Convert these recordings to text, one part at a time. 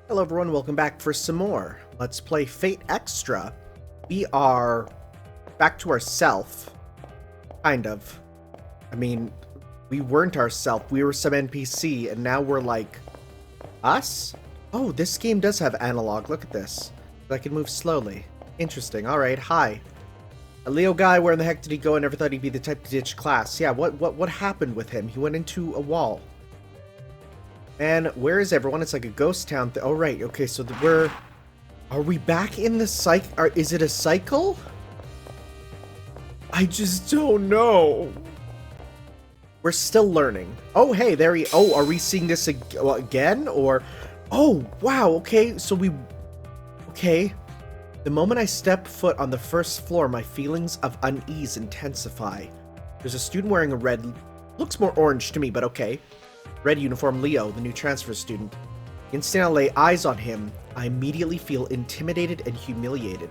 Hello everyone, welcome back for some more. Let's play Fate Extra. We are back to ourself. Kind of. I mean, we weren't ourself. We were some NPC, and now we're like... us? Oh, this game does have analog. Look at this. I can move slowly. Interesting. Alright, hi. A Leo guy, where in the heck did he go? I never thought he'd be the type to ditch class. Yeah, what happened with him? He went into a wall. And where is everyone? It's like a ghost town. Oh, right. Okay, so we're... Are we back in the cycle? Is it a cycle? I just don't know. We're still learning. Oh, hey, there he... Oh, are we seeing this again? Or... Oh, wow, okay. So we... Okay. The moment I step foot on the first floor, my feelings of unease intensify. There's a student wearing a red... Looks more orange to me, but okay. Red uniform Leo, the new transfer student. The instant I lay eyes on him, I immediately feel intimidated and humiliated.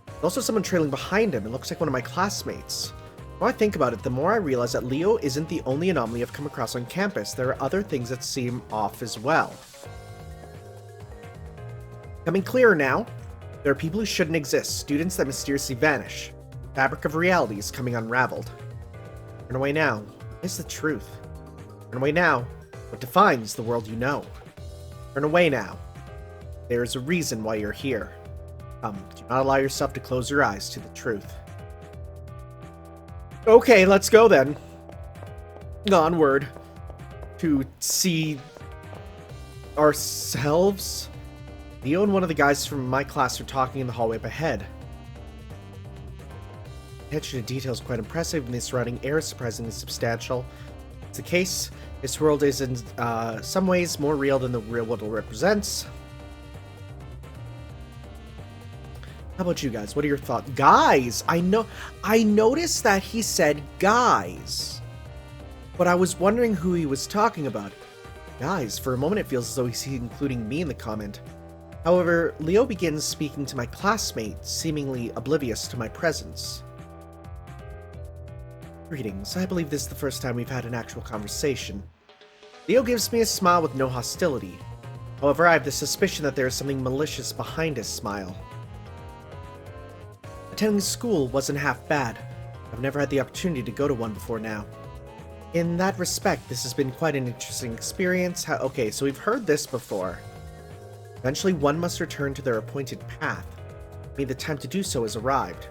There's also someone trailing behind him. It looks like one of my classmates. The more I think about it, the more I realize that Leo isn't the only anomaly I've come across on campus. There are other things that seem off as well. Becoming clearer now, there are people who shouldn't exist, students that mysteriously vanish. The fabric of reality is coming unraveled. Turn away now. What is the truth? Turn away now. What defines the world you know? Turn away now. There is a reason why you're here. Do not allow yourself to close your eyes to the truth. Okay, let's go then. Onward. To see... ourselves? Leo and one of the guys from my class are talking in the hallway up ahead. Attention to detail is quite impressive, and the surrounding air is surprisingly substantial. It's the case. This world is in some ways more real than the real world it represents. How about you guys? What are your thoughts? Guys! I noticed that he said guys. But I was wondering who he was talking about. Guys, for a moment it feels as though he's including me in the comment. However, Leo begins speaking to my classmate, seemingly oblivious to my presence. Greetings. I believe this is the first time we've had an actual conversation. Leo gives me a smile with no hostility. However, I have the suspicion that there is something malicious behind his smile. Attending school wasn't half bad. I've never had the opportunity to go to one before now. In that respect, this has been quite an interesting experience. Okay, so we've heard this before. Eventually, one must return to their appointed path. I mean, the time to do so has arrived.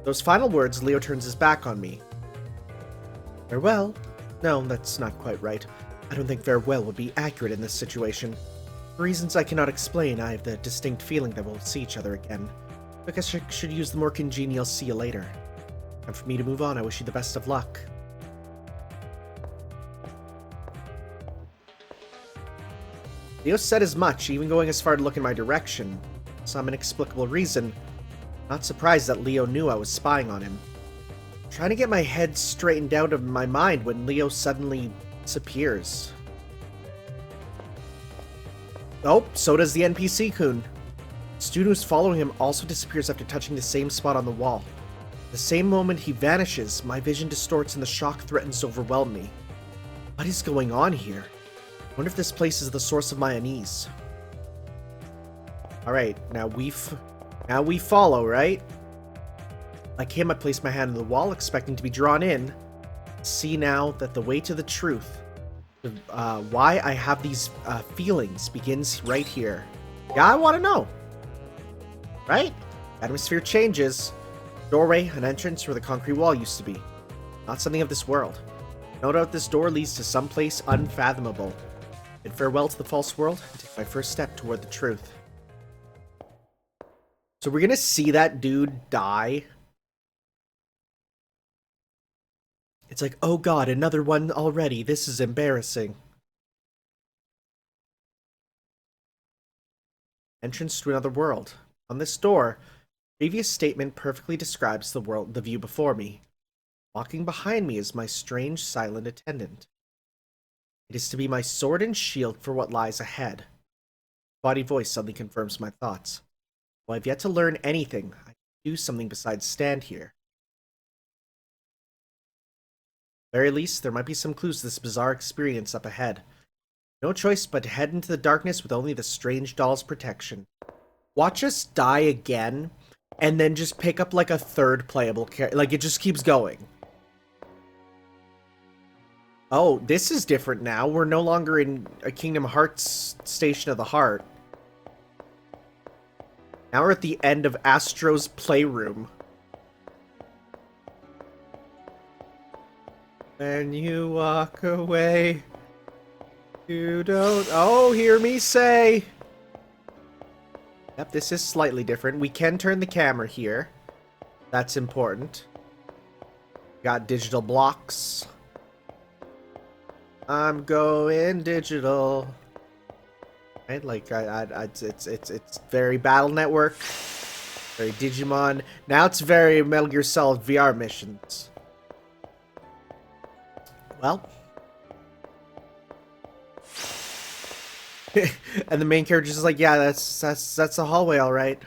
Those final words, Leo turns his back on me. Farewell? No, that's not quite right. I don't think farewell would be accurate in this situation. For reasons I cannot explain, I have the distinct feeling that we'll see each other again. I guess I should use the more congenial see you later. And for me to move on, I wish you the best of luck. Leo said as much, even going as far to look in my direction. For some inexplicable reason, not surprised that Leo knew I was spying on him. I'm trying to get my head straightened out of my mind when Leo suddenly disappears. Oh, so does the NPC-kun. The student who's following him also disappears after touching the same spot on the wall. The same moment he vanishes, my vision distorts and the shock threatens to overwhelm me. What is going on here? I wonder if this place is the source of my unease. Alright, now we follow, right? Like him, I place my hand on the wall, expecting to be drawn in. See now that the way to the truth, why I have these feelings, begins right here. Yeah, I want to know. Right? Atmosphere changes. Doorway, an entrance where the concrete wall used to be. Not something of this world. No doubt this door leads to some place unfathomable. Bid farewell to the false world and take my first step toward the truth. So we're gonna see that dude die. It's like, oh god, another one already. This is embarrassing. Entrance to another world. On this door, previous statement perfectly describes the view before me. Walking behind me is my strange, silent attendant. It is to be my sword and shield for what lies ahead. Body voice suddenly confirms my thoughts. While I've yet to learn anything, I can do something besides stand here. At the very least, there might be some clues to this bizarre experience up ahead. No choice but to head into the darkness with only the strange doll's protection. Watch us die again, and then just pick up like a third playable character. Like, it just keeps going. Oh, this is different now. We're no longer in a Kingdom Hearts Station of the Heart. Now we're at the end of Astro's Playroom. When you walk away, you don't... Oh, hear me say! Yep, this is slightly different. We can turn the camera here. That's important. Got digital blocks. I'm going digital. Right, like it's very Battle Network, very Digimon. Now it's very Metal Gear Solid VR missions. Well, and the main character is like, yeah, that's a hallway, all right.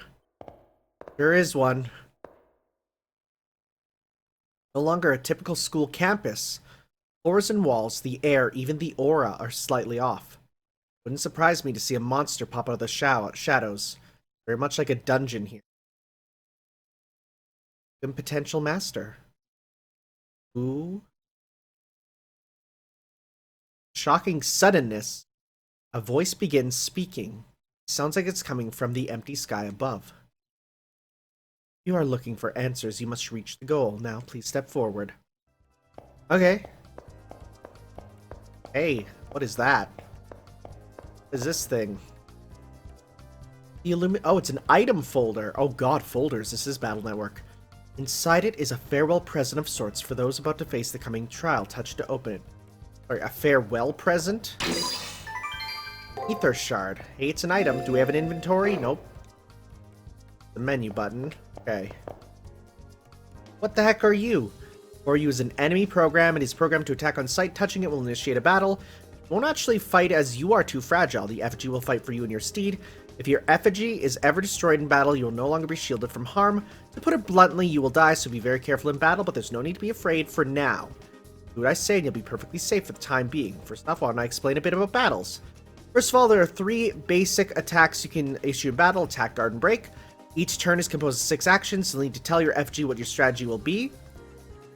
There is one. No longer a typical school campus. Floors and walls, the air, even the aura are slightly off. Wouldn't surprise me to see a monster pop out of the shadows. Very much like a dungeon here. And potential master. Ooh. Shocking suddenness. A voice begins speaking. Sounds like it's coming from the empty sky above. If you are looking for answers, you must reach the goal. Now, please step forward. Okay. Hey, what is that? What is this thing? Oh, it's an item folder. Oh god, folders. This is Battle Network. Inside it is a farewell present of sorts for those about to face the coming trial. Touch to open it. Sorry, a farewell present? Ether shard. Hey, it's an item. Do we have an inventory? Nope. The menu button. Okay. What the heck are you? Or use an enemy program. It is programmed to attack on sight. Touching it will initiate a battle. It won't actually fight as you are too fragile. The effigy will fight for you and your steed. If your effigy is ever destroyed in battle, you will no longer be shielded from harm. To put it bluntly, you will die, so be very careful in battle, but there's no need to be afraid for now. Do what I say and you'll be perfectly safe for the time being. First off, why don't I explain a bit about battles? First of all, there are 3 basic attacks you can issue in battle: attack, guard, and break. Each turn is composed of 6 actions, so you'll need to tell your effigy what your strategy will be.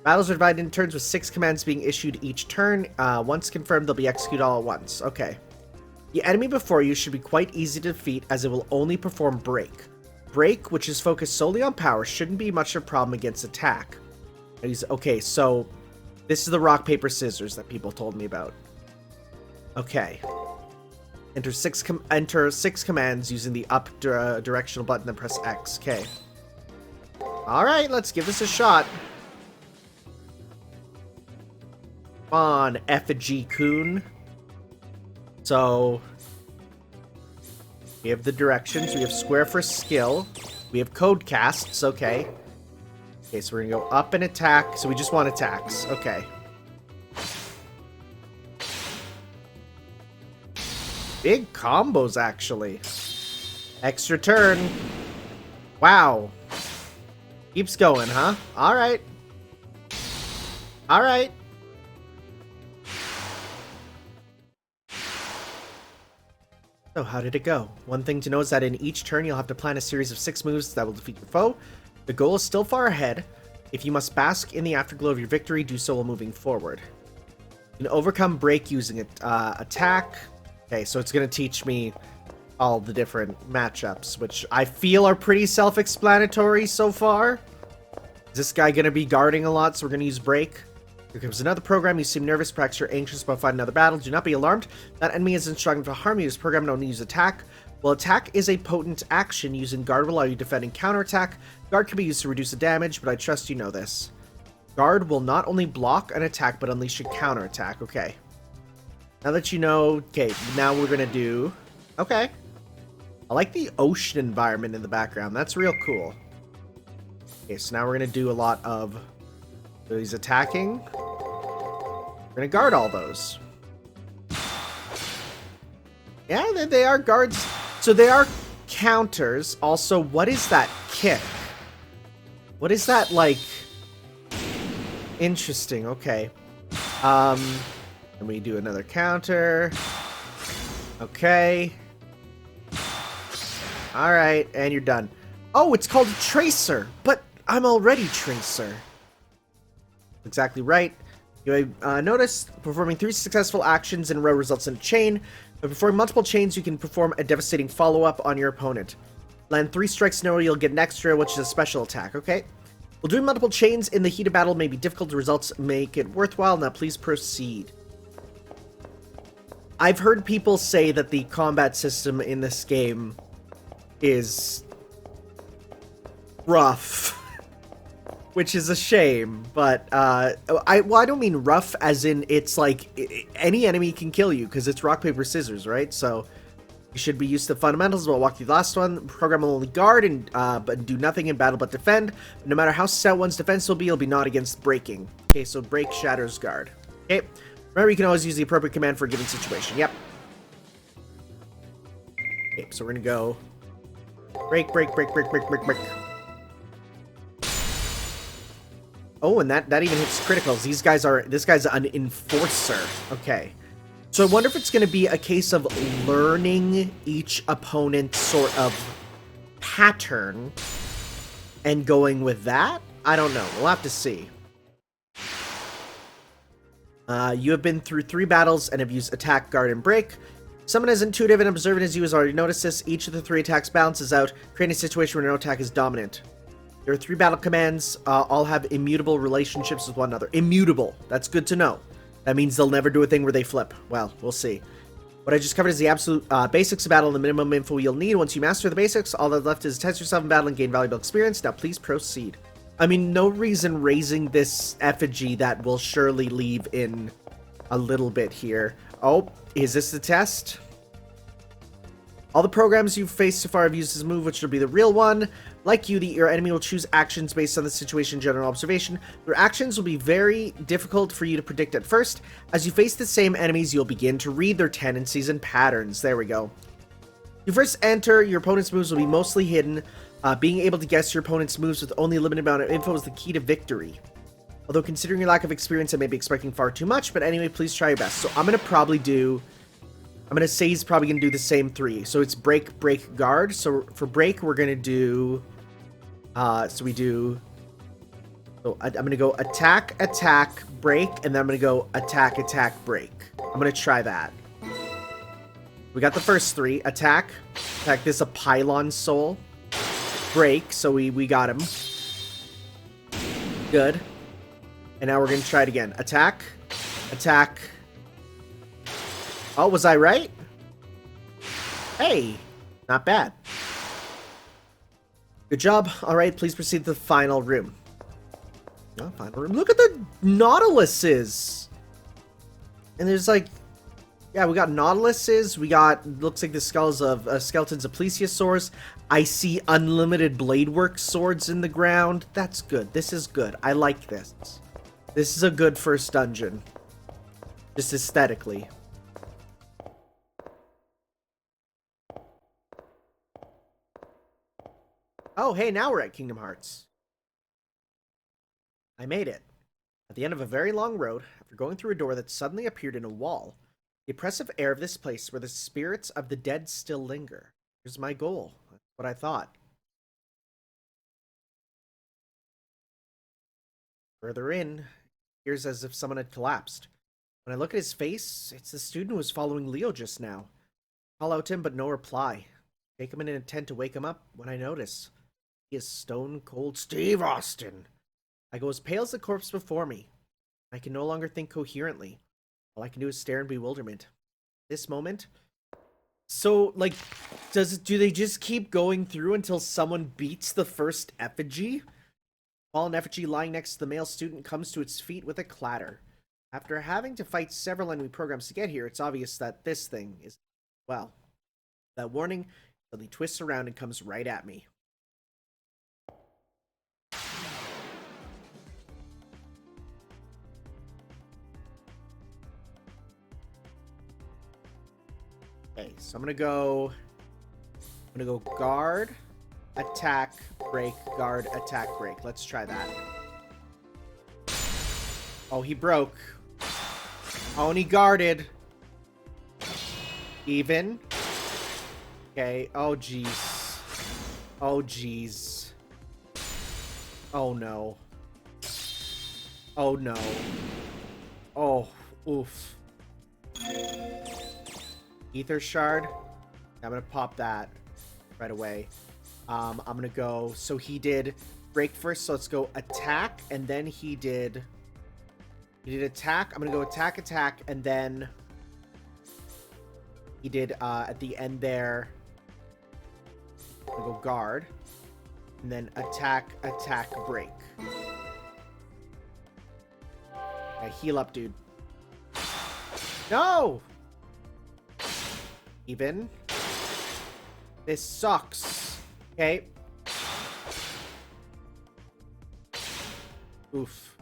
Battles are divided into turns with 6 commands being issued each turn. Once confirmed, they'll be executed all at once. Okay. The enemy before you should be quite easy to defeat, as it will only perform break. Break, which is focused solely on power, shouldn't be much of a problem against attack. Okay, so this is the rock, paper, scissors that people told me about. Okay. Enter 6 commands using the up directional button, then press X. Okay. Alright, let's give this a shot. Come on, Effigy-kun. So, we have the directions. We have square for skill. We have code casts. Okay. Okay, so we're gonna go up and attack. So we just want attacks. Okay. Big combos, actually. Extra turn. Wow. Keeps going, huh? Alright. Alright. So how did it go? One thing to know is that in each turn you'll have to plan a series of 6 moves that will defeat your foe. The goal is still far ahead. If you must bask in the afterglow of your victory, do so while moving forward. You can overcome break using it. Attack. Okay, so it's going to teach me all the different matchups, which I feel are pretty self-explanatory so far. Is this guy going to be guarding a lot, so we're going to use break? Here comes another program. You seem nervous, perhaps you're anxious about fighting another battle. Do not be alarmed. That enemy isn't strong to harm you. This program will only use attack. Well, attack is a potent action. Using guard will allow you to defend and counterattack. Guard can be used to reduce the damage, but I trust you know this. Guard will not only block an attack, but unleash a counterattack. Okay. Now that you know... Okay, now we're going to do... Okay. I like the ocean environment in the background. That's real cool. Okay, so now we're going to do a lot of... So he's attacking. We're going to guard all those. Yeah, they are guards. So they are counters. Also, what is that kick? What is that, like... Interesting, okay. And we do another counter. Okay. Alright, and you're done. Oh, it's called Tracer, but I'm already Tracer. Exactly right. You notice performing 3 successful actions in a row results in a chain. By performing multiple chains, you can perform a devastating follow-up on your opponent. Land 3 strikes in a row, you'll get an extra, which is a special attack, okay? Well, doing multiple chains in the heat of battle may be difficult. The results make it worthwhile. Now, please proceed. I've heard people say that the combat system in this game is rough. Which is a shame, but I don't mean rough as in it's like any enemy can kill you because it's rock, paper, scissors, right? So you should be used to the fundamentals. We'll walk through the last one. Program will only guard and but do nothing in battle but defend. No matter how stout one's defense will be, it'll be not against breaking. Okay, so break, shatters, guard. Okay, remember you can always use the appropriate command for a given situation. Yep. Okay, so we're gonna go break, break, break, break, break, break, break. Oh, and that even hits criticals. This guy's an enforcer. Okay. So I wonder if it's going to be a case of learning each opponent's sort of pattern and going with that? I don't know. We'll have to see. You have been through 3 battles and have used attack, guard, and break. Someone as intuitive and observant as you has already noticed this. Each of the 3 attacks balances out, creating a situation where no attack is dominant. There are 3 battle commands, all have immutable relationships with one another. Immutable. That's good to know. That means they'll never do a thing where they flip. Well, we'll see. What I just covered is the absolute basics of battle and the minimum info you'll need. Once you master the basics, all that's left is test yourself in battle and gain valuable experience. Now please proceed. I mean, no reason raising this effigy that will surely leave in a little bit here. Oh, is this the test? All the programs you've faced so far have used this move, which will be the real one. Like you, your enemy will choose actions based on the situation and general observation. Their actions will be very difficult for you to predict at first. As you face the same enemies, you'll begin to read their tendencies and patterns. There we go. You first enter, your opponent's moves will be mostly hidden. Being able to guess your opponent's moves with only a limited amount of info is the key to victory. Although considering your lack of experience, I may be expecting far too much, but anyway, please try your best. So I'm going to say he's probably going to do the same 3. So it's break, break, guard. So for break, we're going to do... I'm going to go attack, attack, break, and then I'm going to go attack, attack, break. I'm going to try that. We got the first 3. Attack. Attack. This is a pylon soul. Break. So we got him. Good. And now we're going to try it again. Attack. Attack. Oh, was I right? Hey, not bad. Good job. All right, please proceed to the final room. Oh, final room. Look at the Nautiluses. And there's like, yeah, we got Nautiluses. We got, looks like the skulls of skeletons of plesiosaurs. I see unlimited bladework swords in the ground. That's good. This is good. I like this. This is a good first dungeon. Just aesthetically. Oh, hey, now we're at Kingdom Hearts. I made it. At the end of a very long road, after going through a door that suddenly appeared in a wall, the oppressive air of this place where the spirits of the dead still linger. Here's my goal. That's what I thought. Further in, it appears as if someone had collapsed. When I look at his face, it's the student who was following Leo just now. Call out to him, but no reply. Take him in an intent to wake him up when I notice. He is Stone Cold Steve Austin. I go as pale as the corpse before me. I can no longer think coherently. All I can do is stare in bewilderment. This moment. So, like, do they just keep going through until someone beats the first effigy? Fallen effigy lying next to the male student comes to its feet with a clatter. After having to fight several enemy programs to get here, it's obvious that this thing is, well, that warning suddenly twists around and comes right at me. Okay, so I'm gonna go guard, attack, break, guard, attack, break. Let's try that. Oh, he broke. Oh, and he guarded. Even. Okay. Oh, jeez. Oh, jeez. Oh, no. Oh, no. Oh, oof. Ether shard. I'm gonna pop that right away. I'm gonna go. So he did break first. So let's go attack, and then he did attack. I'm gonna go attack, and then he did at the end there. I'm gonna go guard, and then attack, break. Okay, heal up, dude. No! Even. This sucks. Okay. Oof.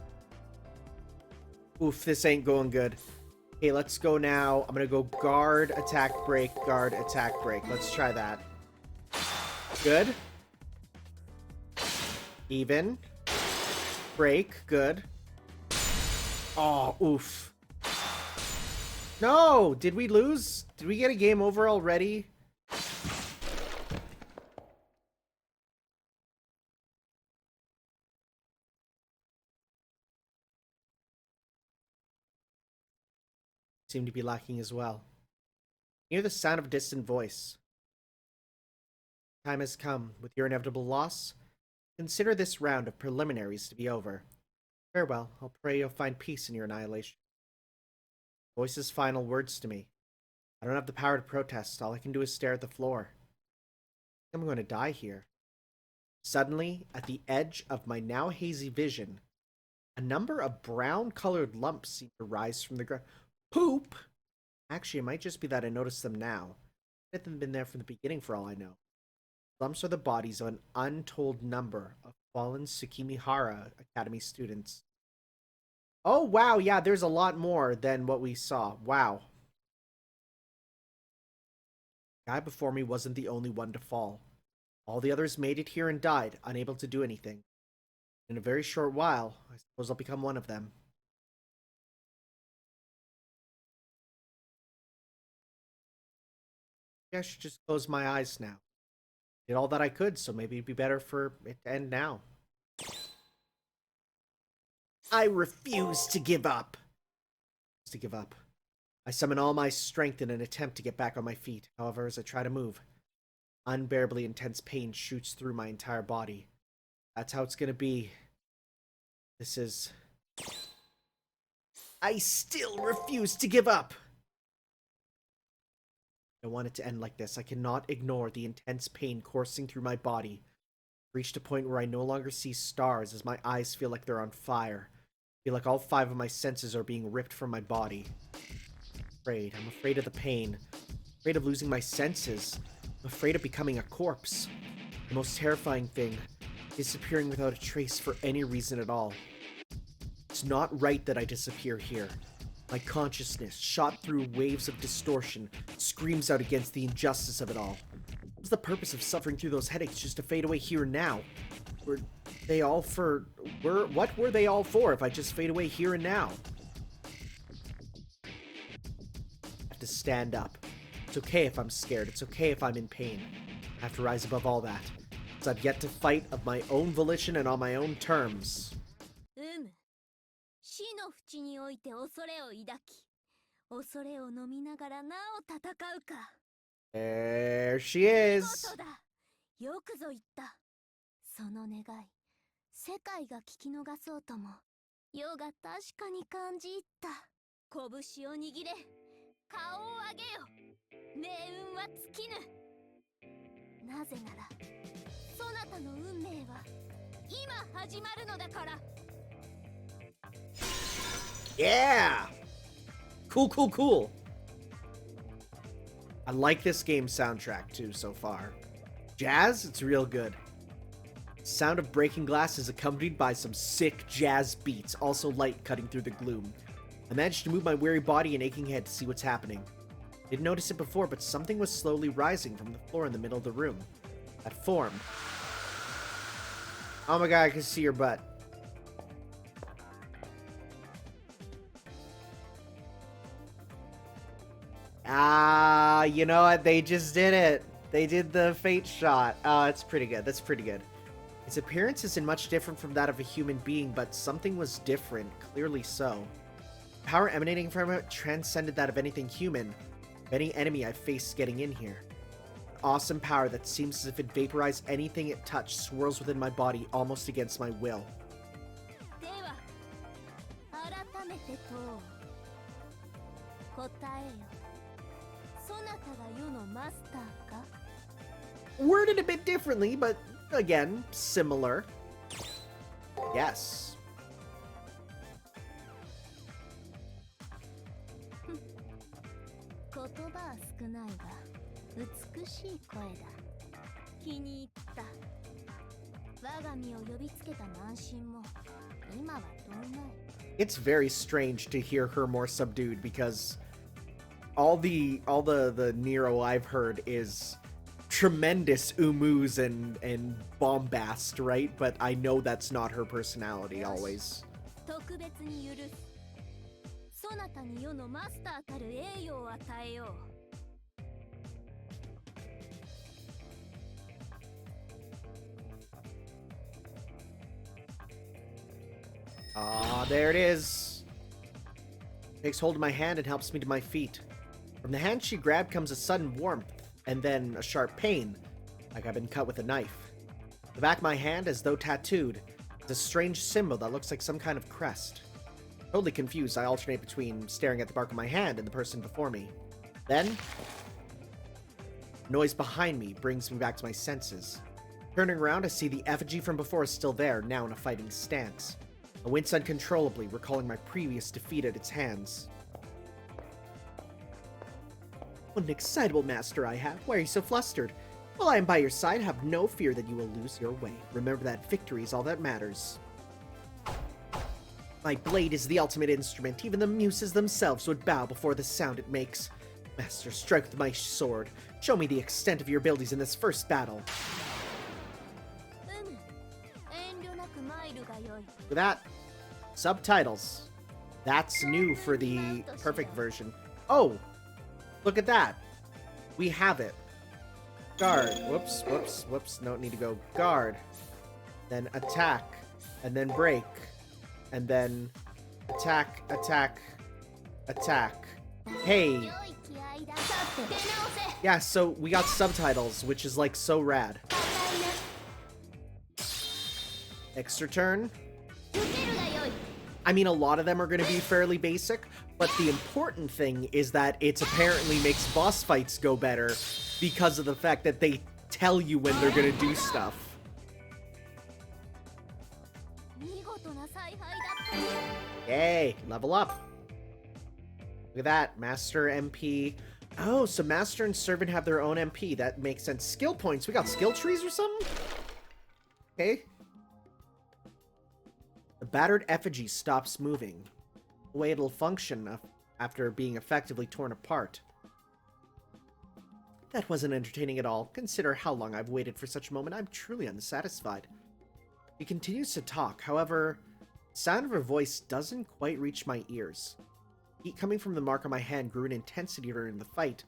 Oof, this ain't going good. Okay, let's go now. I'm gonna go guard, attack, break, guard, attack, break. Let's try that. Good. Even. Break, good. Oh, oof. No! Did we lose? Did we get a game over already? Seem to be lacking as well. Hear the sound of a distant voice. Time has come. With your inevitable loss, consider this round of preliminaries to be over. Farewell. I'll pray you'll find peace in your annihilation. Voice's final words to me. I don't have the power to protest. All I can do is stare at the floor. I'm going to die here. Suddenly, at the edge of my now hazy vision, a number of brown-colored lumps seem to rise from the ground. Poop! Actually, it might just be that I noticed them now. They haven't been there from the beginning for all I know. Lumps are the bodies of an untold number of fallen Tsukimihara Academy students. Oh, wow, yeah, there's a lot more than what we saw. Wow. The guy before me wasn't the only one to fall. All the others made it here and died, unable to do anything. In a very short while, I suppose I'll become one of them. Maybe I should just close my eyes now. Did all that I could, so maybe it'd be better for it to end now. I refuse to give up. I summon all my strength in an attempt to get back on my feet. However, as I try to move, unbearably intense pain shoots through my entire body. That's how it's gonna be. This is... I still refuse to give up! I don't want it to end like this. I cannot ignore the intense pain coursing through my body. I've reached a point where I no longer see stars as my eyes feel like they're on fire. I feel like all 5 of my senses are being ripped from my body. I'm afraid of the pain. I'm afraid of losing my senses. I'm afraid of becoming a corpse. The most terrifying thing, disappearing without a trace for any reason at all. It's not right that I disappear here. My consciousness, shot through waves of distortion, screams out against the injustice of it all. What was the purpose of suffering through those headaches just to fade away here and now? What were they all for if I just fade away here and now? I have to stand up. It's okay if I'm scared. It's okay if I'm in pain. I have to rise above all that. Because I've yet to fight of my own volition and on my own terms. There she is. よくぞ言った。その願い、世界が聞き逃そうとも、世が確かに感じ入った。拳を握れ、顔を上げよ。命運は尽きぬ。なぜなら、そなたの運命は今始まるのだから。Yeah! Cool. I like this game's soundtrack too so far. Jazz, it's real good. Sound of breaking glass is accompanied by some sick jazz beats, also light cutting through the gloom. I managed to move my weary body and aching head to see what's happening. Didn't notice it before, but something was slowly rising from the floor in the middle of the room. That form. Oh my god, I can see your butt. Ah, you know what? They just did it. They did the fate shot. Oh, that's pretty good. That's pretty good. His appearance isn't much different from that of a human being, but something was different, clearly so. Power emanating from it transcended that of anything human, of any enemy I've faced getting in here. Awesome power that seems as if it vaporized anything it touched, swirls within my body almost against my will. Worded a bit differently, but again, similar. Yes. 言葉は少ないが美しい声だ。気に入った。我が身を呼びつけた慢心も今はどうない。 It's very strange to hear her more subdued because all the Nero I've heard is tremendous umus and bombast, right? But I know that's not her personality always. 特別に許す。そなたに世のマスターたる栄誉を与えよう。 Ah, there it is. Takes hold of my hand and helps me to my feet. From the hand she grabbed comes a sudden warmth, and then a sharp pain, like I've been cut with a knife. The back of my hand, as though tattooed, is a strange symbol that looks like some kind of crest. Totally confused, I alternate between staring at the bark of my hand and the person before me. Then, noise behind me brings me back to my senses. Turning around, I see the effigy from before is still there, now in a fighting stance. I wince uncontrollably, recalling my previous defeat at its hands. What an excitable master I have. Why are you so flustered? While I am by your side, have no fear that you will lose your way. Remember that victory is all that matters. My blade is the ultimate instrument. Even the muses themselves would bow before the sound it makes. Master, strike with my sword. Show me the extent of your abilities in this first battle. For that, subtitles. That's new for the perfect version. Oh, look at that. We have it. Guard. Whoops, whoops, whoops. No, need to go guard. Then attack. And then break. And then attack, attack, attack. Hey. Yeah, so we got subtitles, which is like so rad. Extra turn. I mean, a lot of them are going to be fairly basic, but the important thing is that it apparently makes boss fights go better because of the fact that they tell you when they're going to do stuff. Yay, level up. Look at that, Master MP. Oh, so Master and Servant have their own MP. That makes sense. Skill points. We got skill trees or something? Okay. The battered effigy stops moving. The way it'll function after being effectively torn apart. That wasn't entertaining at all. Consider how long I've waited for such a moment. I'm truly unsatisfied. He continues to talk. However, the sound of her voice doesn't quite reach my ears. Heat coming from the mark on my hand grew in intensity during the fight.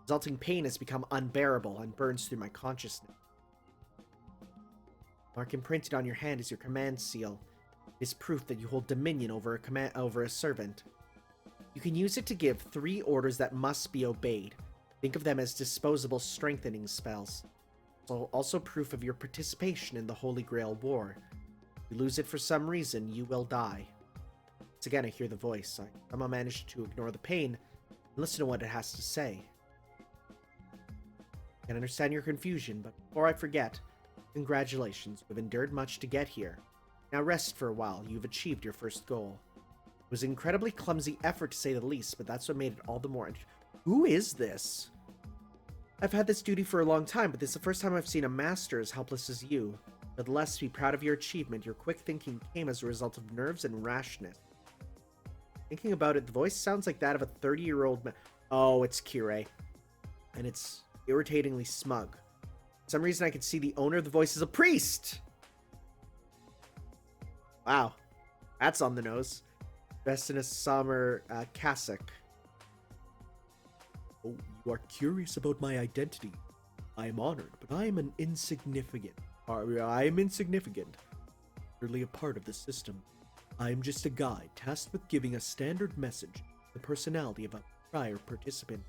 Resulting pain has become unbearable and burns through my consciousness. Mark imprinted on your hand is your command seal. It is proof that you hold dominion over a servant. You can use it to give 3 orders that must be obeyed. Think of them as disposable strengthening spells. Also proof of your participation in the Holy Grail War. If you lose it for some reason, you will die. Once again, I hear the voice. I somehow managed to ignore the pain and listen to what it has to say. I can understand your confusion, but before I forget, congratulations. You've endured much to get here. Now rest for a while. You've achieved your first goal. It was an incredibly clumsy effort to say the least, but that's what made it all the more Who is this? I've had this duty for a long time, but this is the first time I've seen a master as helpless as you. Nevertheless, be proud of your achievement. Your quick thinking came as a result of nerves and rashness. Thinking about it, the voice sounds like that of a 30-year-old man. Oh, it's Kirei. And it's irritatingly smug. For some reason, I can see the owner of the voice is a priest! Wow. That's on the nose. Dressed in a summer cassock. Oh, you are curious about my identity. I am honored, but I am insignificant. Merely a part of the system. I am just a guide tasked with giving a standard message, the personality of a prior participant.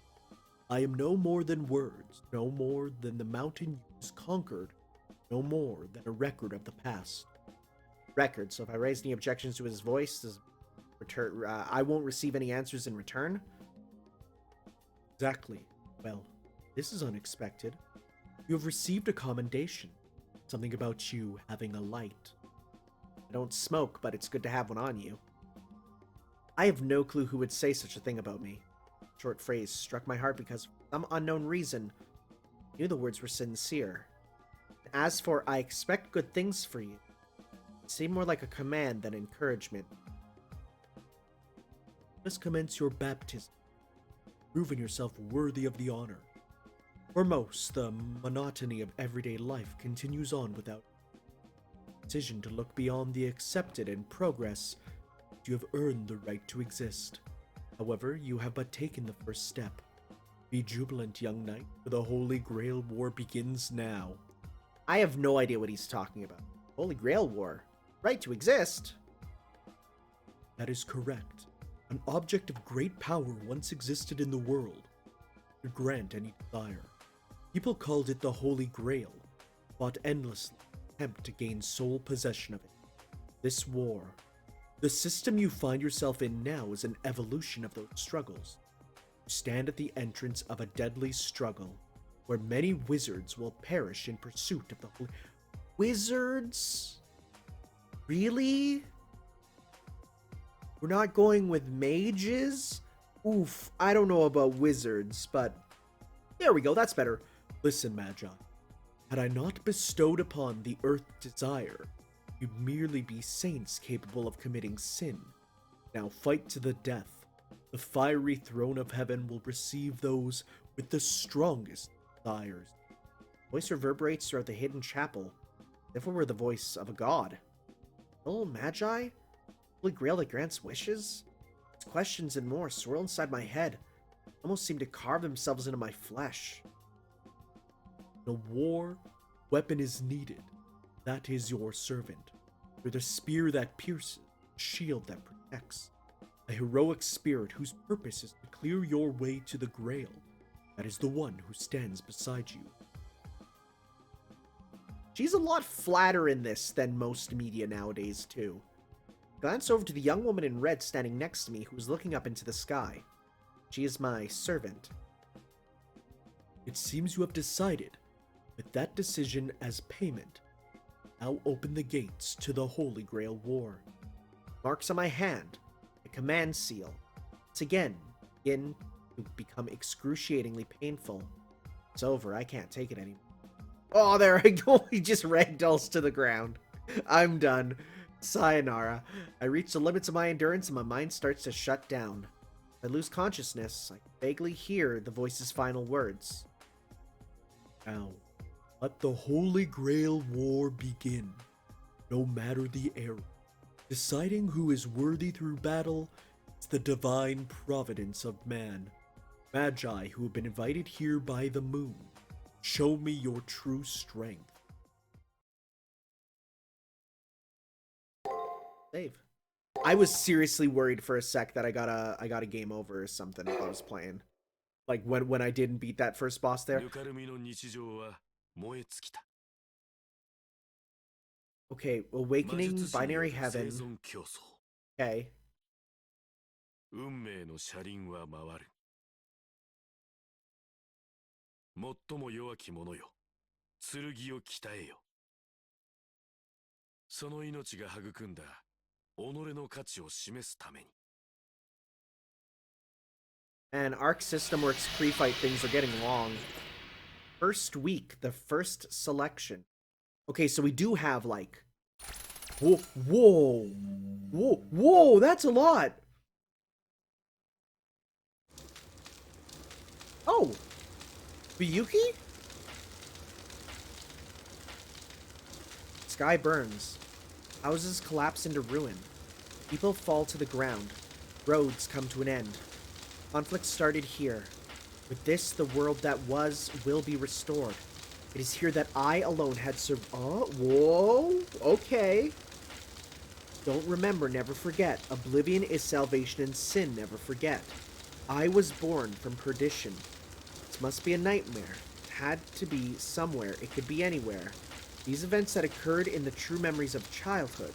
I am no more than words, no more than the mountain you just conquered, no more than a record of the past. Record, so if I raise any objections to his voice, I won't receive any answers in return? Exactly. Well, this is unexpected. You have received a commendation. Something about you having a light. I don't smoke, but it's good to have one on you. I have no clue who would say such a thing about me. Short phrase struck my heart because, for some unknown reason, I knew the words were sincere. As for, I expect good things for you, it seemed more like a command than encouragement. Let us commence your baptism, proving yourself worthy of the honor. For most, the monotony of everyday life continues on without decision to look beyond the accepted and progress. You have earned the right to exist. However, you have but taken the first step. Be jubilant, young knight, for the Holy Grail War begins now. I have no idea what he's talking about. Holy Grail War? Right to exist? That is correct. An object of great power once existed in the world. To grant any desire. People called it the Holy Grail, fought endlessly, attempt to gain sole possession of it. This war, the system you find yourself in now, is an evolution of those struggles. You stand at the entrance of a deadly struggle, where many wizards will perish in pursuit of the Holy... Wizards? Really? We're not going with mages? Oof, I don't know about wizards, but... There we go, that's better. Listen, Magi. Had I not bestowed upon the earth desire, you'd merely be saints capable of committing sin. Now fight to the death. The fiery throne of heaven will receive those with the strongest desires. Voice reverberates throughout the hidden chapel, as if it were the voice of a god. Oh, Magi? Holy Grail that grants wishes? These questions and more swirl inside my head, almost seem to carve themselves into my flesh. In a war, weapon is needed. That is your servant. You're the spear that pierces, shield that protects. A heroic spirit whose purpose is to clear your way to the Grail. That is the one who stands beside you. She's a lot flatter in this than most media nowadays, too. Glance over to the young woman in red standing next to me who is looking up into the sky. She is my servant. It seems you have decided. With that decision as payment, now open the gates to the Holy Grail War. Marks on my hand, a command seal. Once again, begin to become excruciatingly painful. It's over, I can't take it anymore. Oh, there I go, he just ragdolls to the ground. I'm done. Sayonara. I reach the limits of my endurance and my mind starts to shut down. I lose consciousness. I vaguely hear the voice's final words. Now, let the Holy Grail War begin. No matter the era, deciding who is worthy through battle is the divine providence of man. Magi who have been invited here by the moon, show me your true strength. Save. I was seriously worried for a sec that I got a game over or something while I was playing. Like when I didn't beat that first boss there. Okay, Awakening, Binary Heaven. Okay. 運命の車輪は回る。最も弱き者よ、剣を鍛えよ。その命が育んだ己の価値を示すために。And Arc System Works pre-fight things are getting long. First week, the first selection. Okay, so we do have like... Whoa, whoa, whoa, whoa, that's a lot! Oh! Biyuki? Sky burns. Houses collapse into ruin. People fall to the ground. Roads come to an end. Conflict started here. With this, the world that was will be restored. It is here that I alone had oh, whoa, okay. Don't remember, never forget. Oblivion is salvation and sin, never forget. I was born from perdition. This must be a nightmare. It had to be somewhere. It could be anywhere. These events that occurred in the true memories of childhood.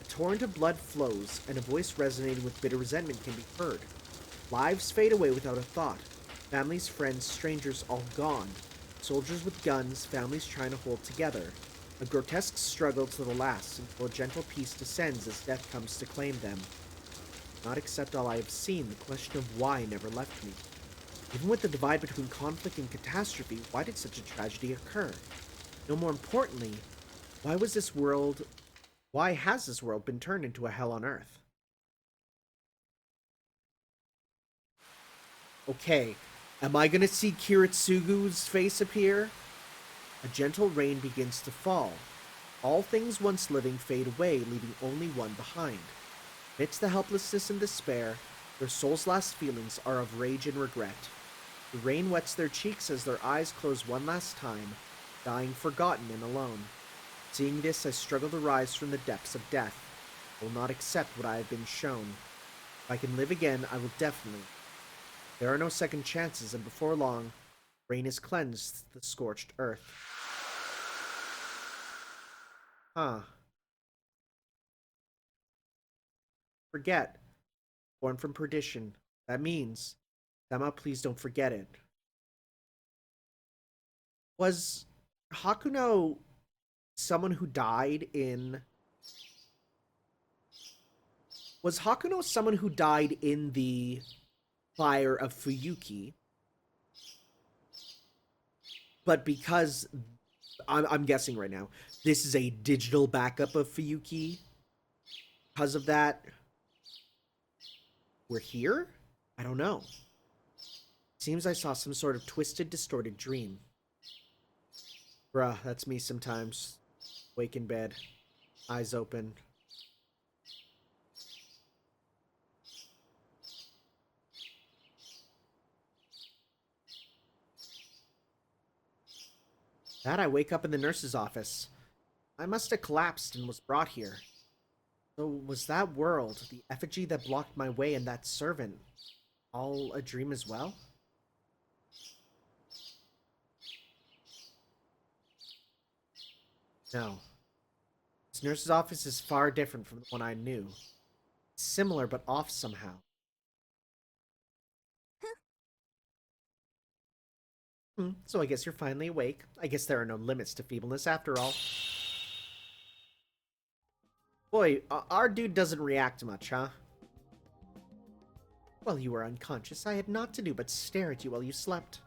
A torrent of blood flows, and a voice resonating with bitter resentment can be heard. Lives fade away without a thought. Families, friends, strangers all gone. Soldiers with guns, families trying to hold together. A grotesque struggle to the last, until a gentle peace descends as death comes to claim them. Not accept all I have seen, the question of why never left me. Even with the divide between conflict and catastrophe, why did such a tragedy occur? No more importantly, why has this world been turned into a hell on earth? Okay, am I gonna see Kiritsugu's face appear? A gentle rain begins to fall. All things once living fade away, leaving only one behind. Amidst the helplessness and despair, their souls' last feelings are of rage and regret. The rain wets their cheeks as their eyes close one last time, dying forgotten and alone. Seeing this, I struggle to rise from the depths of death. I will not accept what I have been shown. If I can live again, I will definitely. There are no second chances, and before long, rain has cleansed the scorched earth. Huh. Forget. Born from perdition. That means, Sama, please don't forget it. Was Hakuno someone who died in... Was Hakuno someone who died in the fire of Fuyuki? But because... I'm guessing right now, this is a digital backup of Fuyuki. Because of that, we're here? I don't know. Seems I saw some sort of twisted, distorted dream. Bruh, that's me sometimes. Wake in bed, eyes open. That I wake up in the nurse's office. I must have collapsed and was brought here. So was that world, the effigy that blocked my way, and that servant, all a dream as well? No. This nurse's office is far different from the one I knew. Similar, but off somehow. So I guess you're finally awake. I guess there are no limits to feebleness after all. Boy, our dude doesn't react much, huh? While you were unconscious, I had naught to do but stare at you while you slept.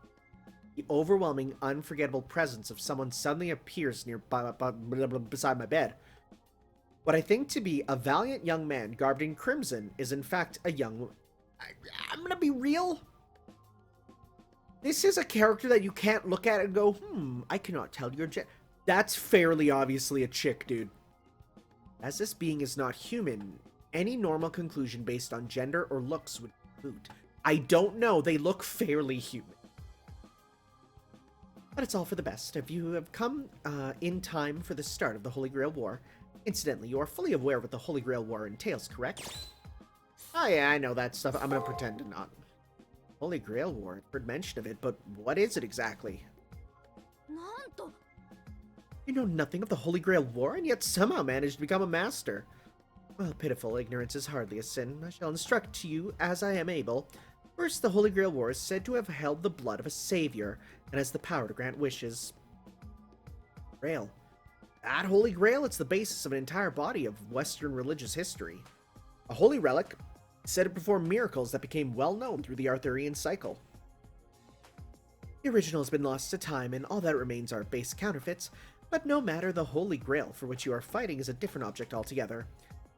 The overwhelming, unforgettable presence of someone suddenly appears beside my bed. What I think to be a valiant young man garbed in crimson is in fact a young... I'm gonna be real. This is a character that you can't look at and go, I cannot tell your gender. That's fairly obviously a chick, dude. As this being is not human, any normal conclusion based on gender or looks would be moot. I don't know, they look fairly human. But it's all for the best. If you have come in time for the start of the Holy Grail War, incidentally, you are fully aware of what the Holy Grail War entails, correct? Oh yeah, I know that stuff. I'm gonna pretend to not. Holy Grail War, I've heard mention of it, but what is it exactly? You know nothing of the Holy Grail War, and yet somehow managed to become a master. Well, pitiful ignorance is hardly a sin. I shall instruct you as I am able. First, the Holy Grail War is said to have held the blood of a savior, and has the power to grant wishes. Grail. That Holy Grail, it's the basis of an entire body of Western religious history. A holy relic, said to perform miracles that became well known through the Arthurian cycle. The original has been lost to time, and all that remains are base counterfeits, but no matter, the Holy Grail for which you are fighting is a different object altogether.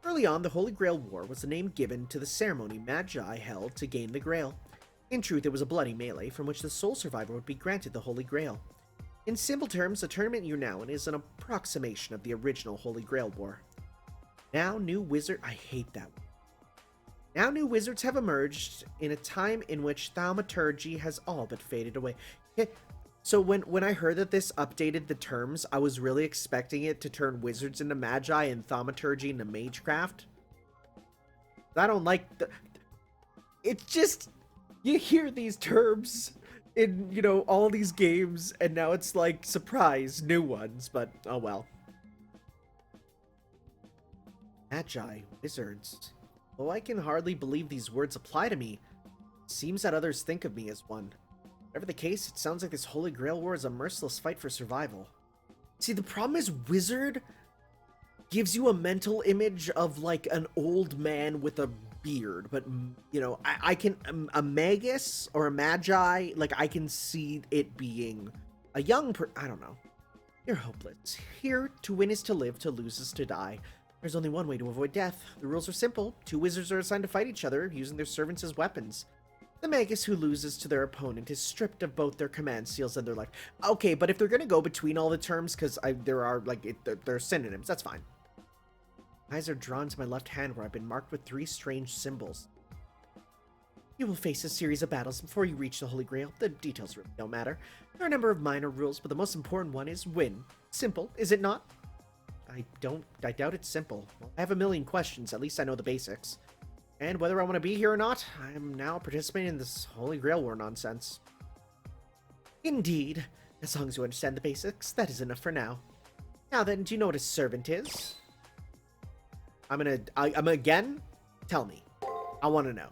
Early on, the Holy Grail War was the name given to the ceremony Magi held to gain the Grail. In truth, it was a bloody melee from which the sole survivor would be granted the Holy Grail. In simple terms, the tournament you're now in is an approximation of the original Holy Grail War. Now, new wizard... I hate that one. Now new wizards have emerged in a time in which thaumaturgy has all but faded away. Okay, so when I heard that this updated the terms, I was really expecting it to turn wizards into magi and thaumaturgy into magecraft. I don't like the... It's just... You hear these terms in, you know, all these games, and now it's like, surprise, new ones, but oh well. Magi, wizards. Oh, I can hardly believe these words apply to me. Seems that others think of me as one. Whatever the case, it sounds like this Holy Grail War is a merciless fight for survival. See, the problem is wizard gives you a mental image of like an old man with a beard, but you know, I can a magus or a magi, like I can see it being a young I don't know. You're hopeless. Here, to win is to live, to lose is to die. There's only one way to avoid death. The rules are simple. 2 wizards are assigned to fight each other, using their servants as weapons. The magus who loses to their opponent is stripped of both their command seals and their life. Okay, but if they're gonna go between all the terms, because there are like they're synonyms, that's fine. Eyes are drawn to my left hand where I've been marked with 3 strange symbols. You will face a series of battles before you reach the Holy Grail. The details really don't matter. There are a number of minor rules, but the most important one is win. Simple, is it not? I doubt it's simple. Well, I have a million questions, at least I know the basics. And whether I want to be here or not, I am now participating in this Holy Grail War nonsense. Indeed. As long as you understand the basics, that is enough for now. Now then, do you know what a servant is? I'm again? Tell me. I want to know.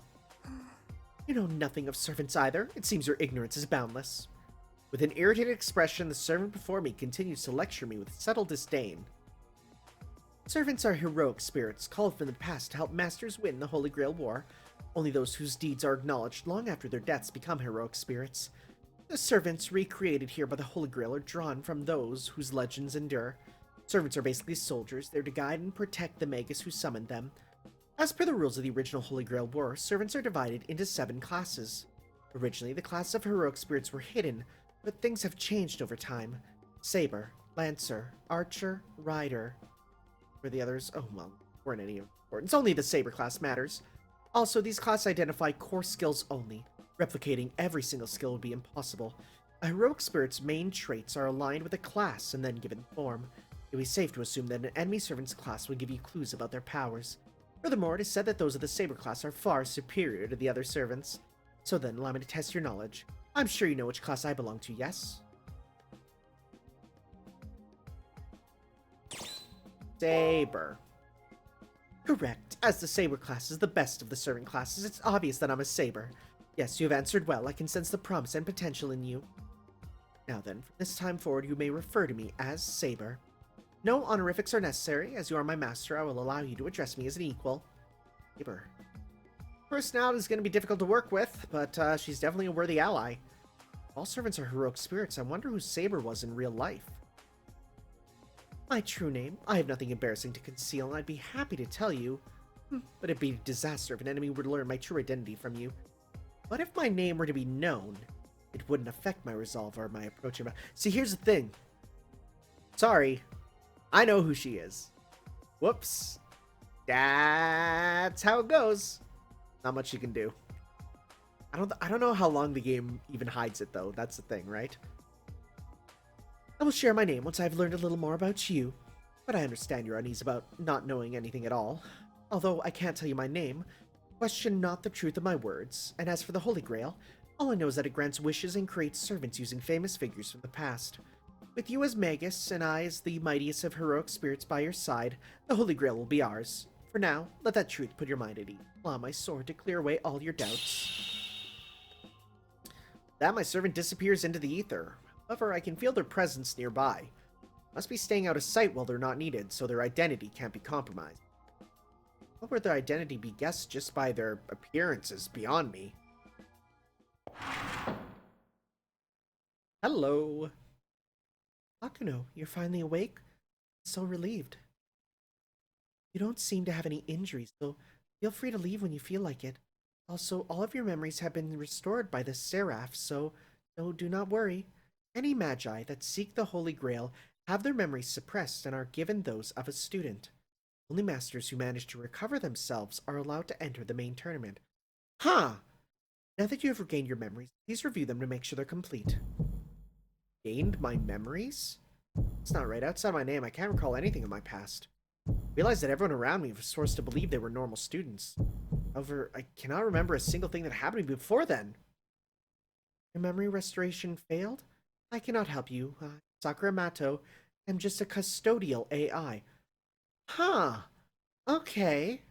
You know nothing of servants either. It seems your ignorance is boundless. With an irritated expression, the servant before me continues to lecture me with subtle disdain. Servants are heroic spirits, called from the past to help masters win the Holy Grail War. Only those whose deeds are acknowledged long after their deaths become heroic spirits. The servants recreated here by the Holy Grail are drawn from those whose legends endure. Servants are basically soldiers, there to guide and protect the magus who summoned them. As per the rules of the original Holy Grail War, servants are divided into 7 classes. Originally, the classes of heroic spirits were hidden, but things have changed over time. Saber, Lancer, Archer, Rider. For the others, oh well, weren't any importance. Only the Saber class matters. Also, these classes identify core skills only. Replicating every single skill would be impossible. A heroic spirit's main traits are aligned with a class and then given form. It would be safe to assume that an enemy servant's class would give you clues about their powers. Furthermore, it is said that those of the Saber class are far superior to the other servants. So then, allow me to test your knowledge. I'm sure you know which class I belong to, yes? Saber. Correct. As the Saber class is the best of the servant classes, it's obvious that I'm a Saber. Yes, you have answered well. I can sense the promise and potential in you. Now then, from this time forward, you may refer to me as Saber. No honorifics are necessary. As you are my master, I will allow you to address me as an equal. Saber. Personality is going to be difficult to work with, but she's definitely a worthy ally. All servants are heroic spirits. I wonder who Saber was in real life. My true name, I have nothing embarrassing to conceal, and I'd be happy to tell you. But it'd be a disaster if an enemy were to learn my true identity from you. But if my name were to be known, it wouldn't affect my resolve or my approach. See, here's the thing. Sorry, I know who she is. Whoops. That's how it goes. Not much you can do. I don't know how long the game even hides it, though. That's the thing, right? I will share my name once I've learned a little more about you, but I understand your unease about not knowing anything at all. Although I can't tell you my name, question not the truth of my words, and as for the Holy Grail, all I know is that it grants wishes and creates servants using famous figures from the past. With you as Magus, and I as the mightiest of heroic spirits by your side, the Holy Grail will be ours. For now, let that truth put your mind at ease. Allow my sword to clear away all your doubts. That my servant disappears into the ether. However, I can feel their presence nearby. Must be staying out of sight while they're not needed, so their identity can't be compromised. How would their identity be guessed just by their appearances beyond me? Hello. Akuno, you're finally awake? So relieved. You don't seem to have any injuries, so feel free to leave when you feel like it. Also, all of your memories have been restored by the Seraph, so do not worry. Any magi that seek the Holy Grail have their memories suppressed and are given those of a student. Only masters who manage to recover themselves are allowed to enter the main tournament. Huh! Now that you have regained your memories, please review them to make sure they're complete. Gained my memories? It's not right. Outside my name, I can't recall anything of my past. I realized that everyone around me was forced to believe they were normal students. However, I cannot remember a single thing that happened to me before then. Your memory restoration failed? I cannot help you. Sakura Mato. I'm just a custodial AI. Huh. Okay.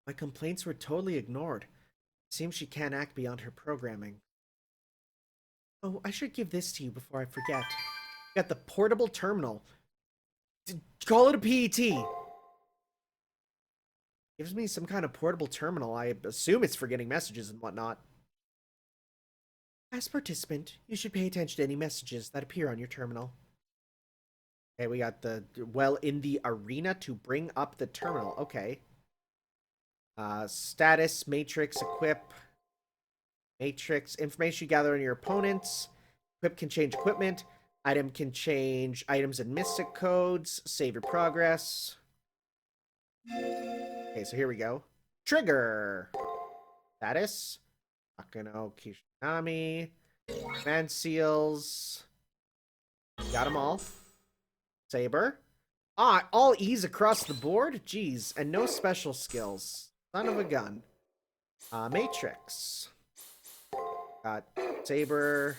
My complaints were totally ignored. It seems she can't act beyond her programming. Oh, I should give this to you before I forget. Got the portable terminal. Call it a PET. Gives me some kind of portable terminal. I assume it's for getting messages and whatnot. As participant, you should pay attention to any messages that appear on your terminal. Okay, we got the, well, in the arena to bring up the terminal. Okay. Status, matrix, equip. Matrix, information you gather on your opponents. Equip can change equipment. Item can change items and mystic codes. Save your progress. Okay, so here we go. Trigger. Status. Akano Kishinami. Man seals. Got them all. Saber. Ah, all E's across the board? Jeez. And no special skills. Son of a gun. Matrix. Got Saber.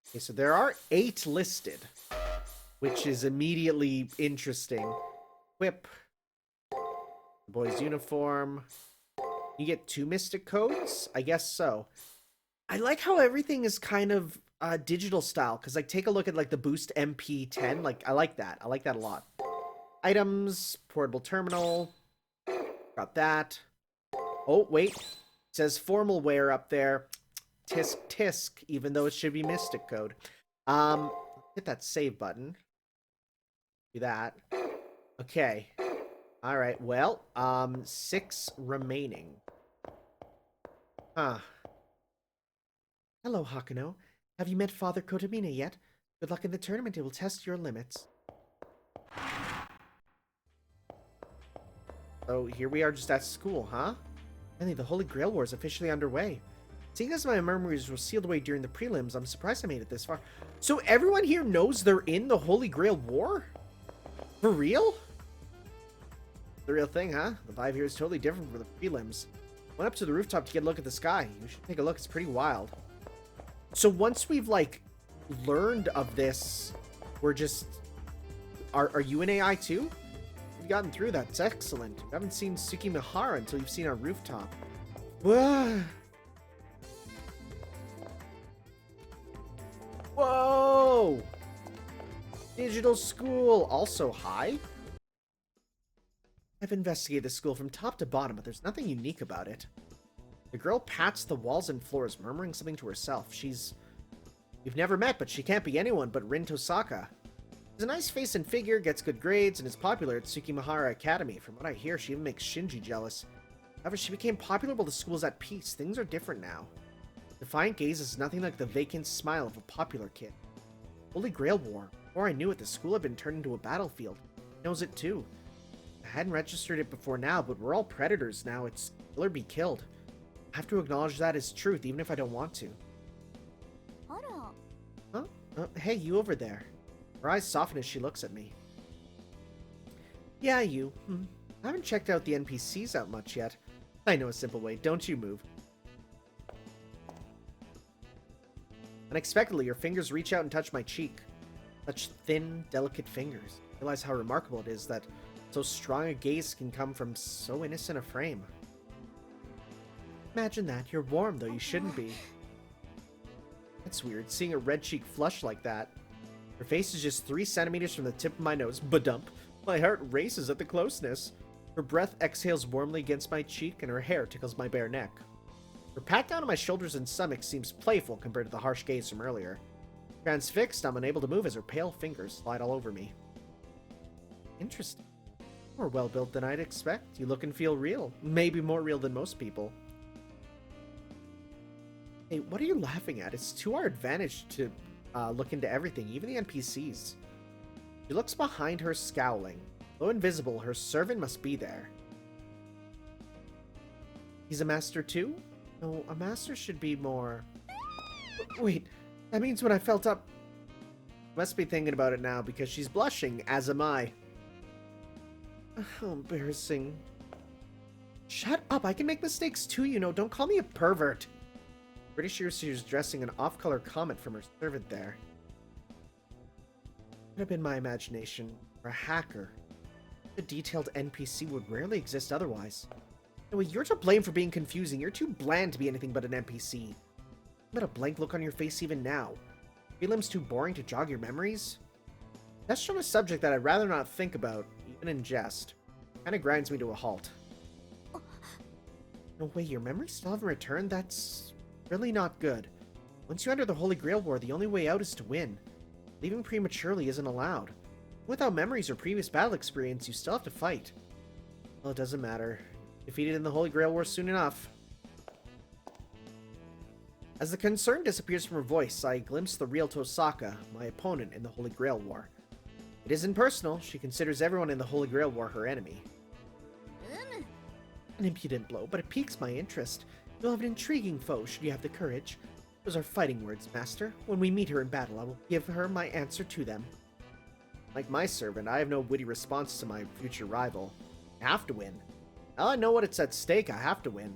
Okay, so there are 8 listed, which is immediately interesting. Whip. The boy's uniform. You get 2 mystic codes? I guess so. I like how everything is kind of digital style, because like take a look at like the boost MP10. Like I like that. I like that a lot. Items, portable terminal. Got that. Oh, wait. It says formal wear up there. Tisk tisk, even though it should be mystic code. Hit that save button. Do that. Okay. Alright, well, 6 remaining. Huh. Hello, Hakuno. Have you met Father Kotomina yet? Good luck in the tournament, it will test your limits. So here we are just at school, huh? Finally, the Holy Grail War is officially underway. Seeing as my memories were sealed away during the prelims, I'm surprised I made it this far. So everyone here knows they're in the Holy Grail War? For real? The real thing, huh? The vibe here is totally different from the prelims. Went up to the rooftop to get a look at the sky. You should take a look, it's pretty wild. So once we've, like, learned of this, we're just... Are you an AI too? You've gotten through that, it's excellent. You haven't seen Tsukimihara until you've seen our rooftop. Whoa! Digital school, also high? I've investigated the school from top to bottom, but there's nothing unique about it. The girl pats the walls and floors, murmuring something to herself. You've never met, but she can't be anyone but Rin Tosaka. She's a nice face and figure, gets good grades, and is popular at Tsukimihara Academy. From what I hear, she even makes Shinji jealous. However, she became popular while the school's at peace. Things are different now. Defiant gaze is nothing like the vacant smile of a popular kid. Holy Grail War. Before I knew it, the school had been turned into a battlefield. He knows it too. I hadn't registered it before now, but we're all predators now. It's kill or be killed. I have to acknowledge that as truth, even if I don't want to. Huh? Hey, you over there. Her eyes soften as she looks at me. Yeah, you. I haven't checked out the NPCs out much yet. I know a simple way. Don't you move. Unexpectedly, your fingers reach out and touch my cheek. Such thin, delicate fingers. I realize how remarkable it is that so strong a gaze can come from so innocent a frame. Imagine that. You're warm, though you shouldn't be. That's weird, seeing a red cheek flush like that. Her face is just 3 centimeters from the tip of my nose. Badump. My heart races at the closeness. Her breath exhales warmly against my cheek, and her hair tickles my bare neck. Her pat down on my shoulders and stomach seems playful compared to the harsh gaze from earlier. Transfixed, I'm unable to move as her pale fingers slide all over me. Interesting. More well-built than I'd expect. You look and feel real. Maybe more real than most people. Hey, what are you laughing at? It's to our advantage to look into everything, even the NPCs. She looks behind her, scowling. Though invisible, her servant must be there. He's a master too? No, a master should be more... Wait, that means when I felt up... Must be thinking about it now because she's blushing, as am I. How embarrassing. Shut up, I can make mistakes too, you know. Don't call me a pervert. Pretty sure she was dressing an off-color comment from her servant there. Could have been my imagination, or a hacker. A detailed NPC would rarely exist otherwise. Anyway, you're to blame for being confusing. You're too bland to be anything but an NPC. Got a blank look on your face even now. Prelims too boring to jog your memories? That's on a subject that I'd rather not think about, even in jest. Kinda grinds me to a halt. No way, your memories still haven't returned? That's really not good. Once you enter the Holy Grail War, the only way out is to win. Leaving prematurely isn't allowed. Without memories or previous battle experience, you still have to fight. Well, it doesn't matter. Defeated in the Holy Grail War soon enough. As the concern disappears from her voice, I glimpse the real Tosaka, my opponent in the Holy Grail War. It isn't personal. She considers everyone in the Holy Grail War her enemy. An impudent blow, but it piques my interest. You'll have an intriguing foe should you have the courage. Those are fighting words, Master. When we meet her in battle, I will give her my answer to them. Like my servant, I have no witty response to my future rival. I have to win. Now I know what it's at stake, I have to win.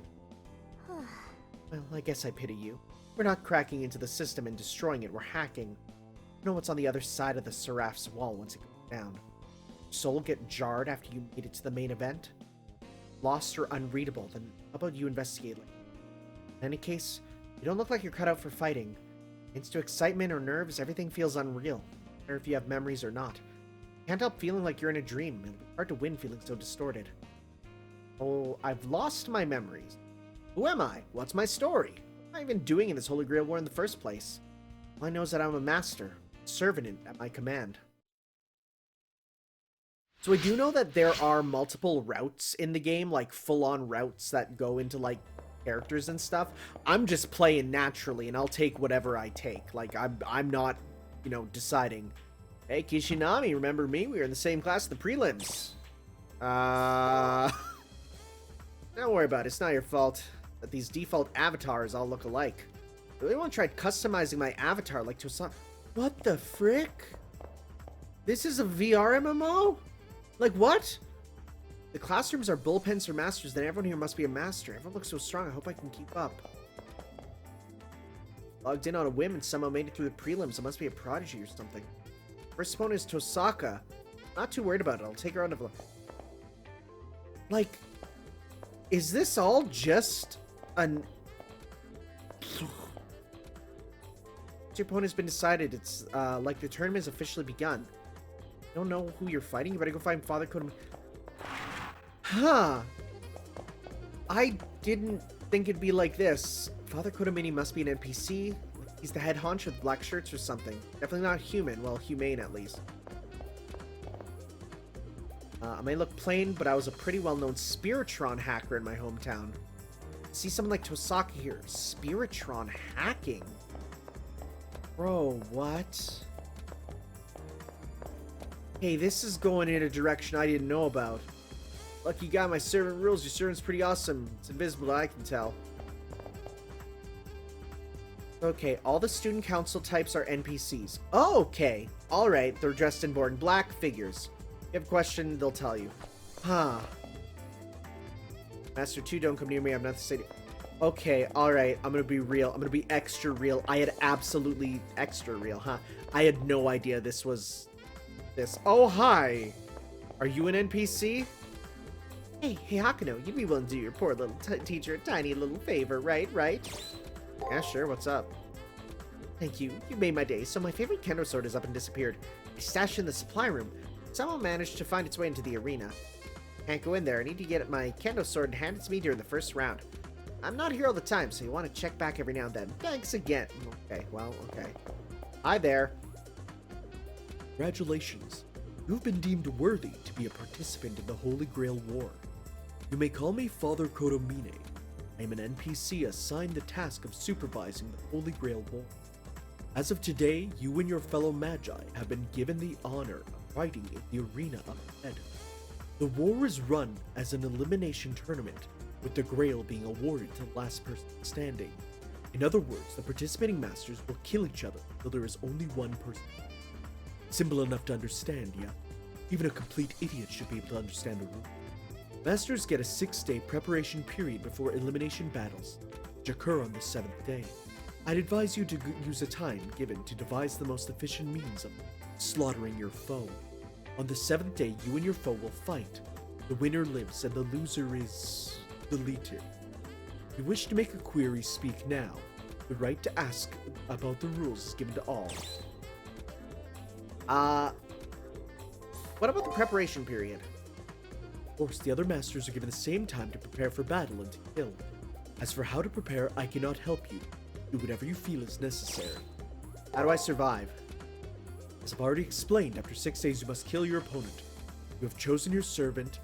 Well, I guess I pity you. We're not cracking into the system and destroying it, we're hacking. You know what's on the other side of the Seraph's wall once it goes down. Soul get jarred after you made it to the main event? Lost or unreadable, then how about you investigate it? In any case, you don't look like you're cut out for fighting. Thanks to excitement or nerves, everything feels unreal. No matter if you have memories or not. You can't help feeling like you're in a dream, and it'll be hard to win feeling so distorted. Oh, I've lost my memories. Who am I? What's my story? What am I even doing in this Holy Grail War in the first place? All I know is that I'm a master, a servant at my command. So I do know that there are multiple routes in the game, like full-on routes that go into, like, characters and stuff. I'm just playing naturally, and I'll take whatever I take. Like, I'm not, you know, deciding, hey, Kishinami, remember me? We were in the same class at the prelims. Don't worry about it. It's not your fault that these default avatars all look alike. I really want to try customizing my avatar like Tosaka. What the frick? This is a VR MMO? Like, what? The classrooms are bullpens for masters, then everyone here must be a master. Everyone looks so strong, I hope I can keep up. Logged in on a whim and somehow made it through the prelims. I must be a prodigy or something. First opponent is Tosaka. Not too worried about it. I'll take her on to... Like, is this all just an... Your opponent has been decided. It's, like the tournament has officially begun. I don't know who you're fighting. You better go find Father Kodamini. Huh. I didn't think it'd be like this. Father Kodamini must be an NPC. He's the head honcho with black shirts or something. Definitely not human. Well, humane at least. I may look plain, but I was a pretty well-known Spiritron hacker in my hometown. See someone like Tosaka here. Spiritron hacking? Bro, what? Hey, this is going in a direction I didn't know about. Lucky guy, my servant rules. Your servant's pretty awesome. It's invisible, I can tell. Okay, all the student council types are NPCs. Oh, okay. Alright, they're dressed in boring black figures. If you have a question, they'll tell you. Huh. Master 2, don't come near me. I have nothing to say to you. Okay, alright. I'm gonna be real. I'm gonna be extra real. I had absolutely extra real, huh? I had no idea this was... this. Oh, hi! Are you an NPC? Hey, Hakano, you'd be willing to do your poor little teacher a tiny little favor, right? Yeah, sure, what's up? Thank you, you made my day. So my favorite kendo sword is up and disappeared. I stashed it in the supply room. Someone managed to find its way into the arena. Can't go in there. I need to get my kendo sword and hand it to me during the first round. I'm not here all the time, so you want to check back every now and then. Thanks again. Okay, well, okay. Hi there. Congratulations. You've been deemed worthy to be a participant in the Holy Grail War. You may call me Father Kodamini. I am an NPC assigned the task of supervising the Holy Grail War. As of today, you and your fellow Magi have been given the honor of fighting in the arena up ahead. The war is run as an elimination tournament, with the grail being awarded to the last person standing. In other words, the participating masters will kill each other until there is only one person. Simple enough to understand, yeah? Even a complete idiot should be able to understand the rule. Masters get a 6-day preparation period before elimination battles, which occur on the 7th day. I'd advise you to use the time given to devise the most efficient means of slaughtering your foe. On the 7th day, you and your foe will fight. The winner lives and the loser is deleted. If you wish to make a query, speak now. The right to ask about the rules is given to all. What about the preparation period? Of course, the other masters are given the same time to prepare for battle and to kill. As for how to prepare, I cannot help you. Do whatever you feel is necessary. How do I survive? As I've already explained, after 6 days you must kill your opponent. You have chosen your servant,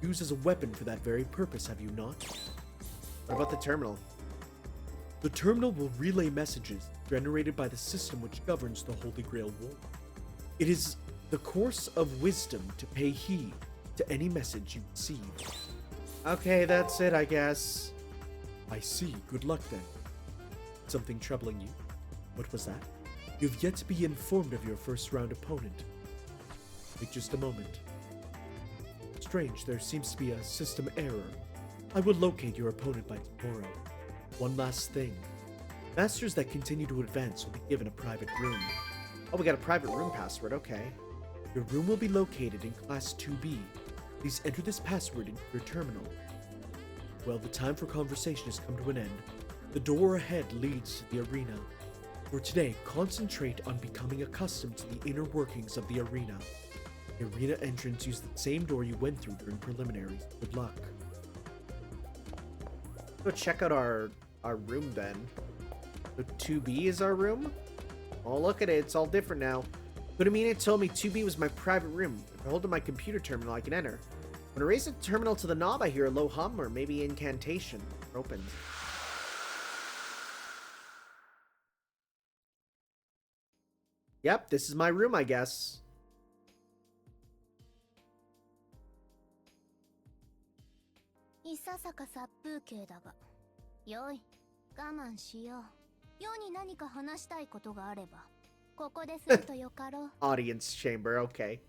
used as a weapon for that very purpose, have you not? What about the terminal? The terminal will relay messages generated by the system which governs the Holy Grail War. It is the course of wisdom to pay heed to any message you receive. Okay, that's it, I guess. I see. Good luck then. Something troubling you? What was that? You've yet to be informed of your first round opponent. Wait just a moment. Strange, there seems to be a system error. I will locate your opponent by tomorrow. One last thing. Masters that continue to advance will be given a private room. Oh, we got a private room password, okay. Your room will be located in Class 2B. Please enter this password into your terminal. Well, the time for conversation has come to an end. The door ahead leads to the arena. For today, concentrate on becoming accustomed to the inner workings of the arena. The arena entrance used the same door you went through during preliminaries. Good luck. Go check out our room then. So 2B is our room? Oh, look at it. It's all different now. Could have mean it told me 2B was my private room. If I hold up my computer terminal, I can enter. When I raise the terminal to the knob, I hear a low hum or maybe incantation. Opens. Yep, this is my room, I guess. Audience chamber, okay.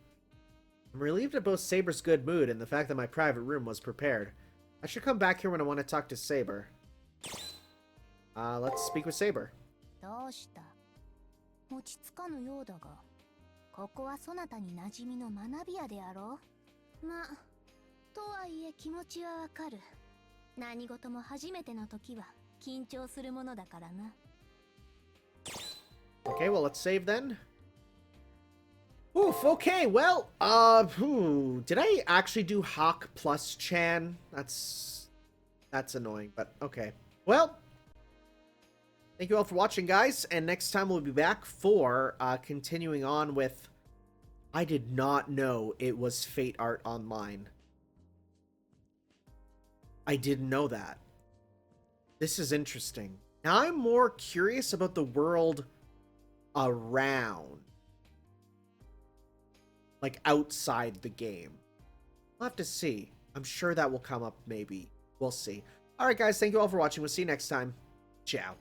I'm relieved at both Saber's good mood and the fact that my private room was prepared. I should come back here when I want to talk to Saber. Let's speak with Saber. 落ち着かぬようだが、ここはそなたに馴染みの学び屋であろう。まあ、とはいえ気持ちはわかる。何事も初めての時は緊張するものだからな。Okay, well, let's save then. Oof, okay, well, did I actually do Hawk plus Chan? That's annoying, but okay. Well, thank you all for watching, guys, and next time we'll be back for continuing on with... I did not know it was Fate Art Online. I didn't know that. This is interesting. Now I'm more curious about the world around. Like, outside the game. We'll have to see. I'm sure that will come up, maybe. We'll see. Alright, guys, thank you all for watching. We'll see you next time. Ciao.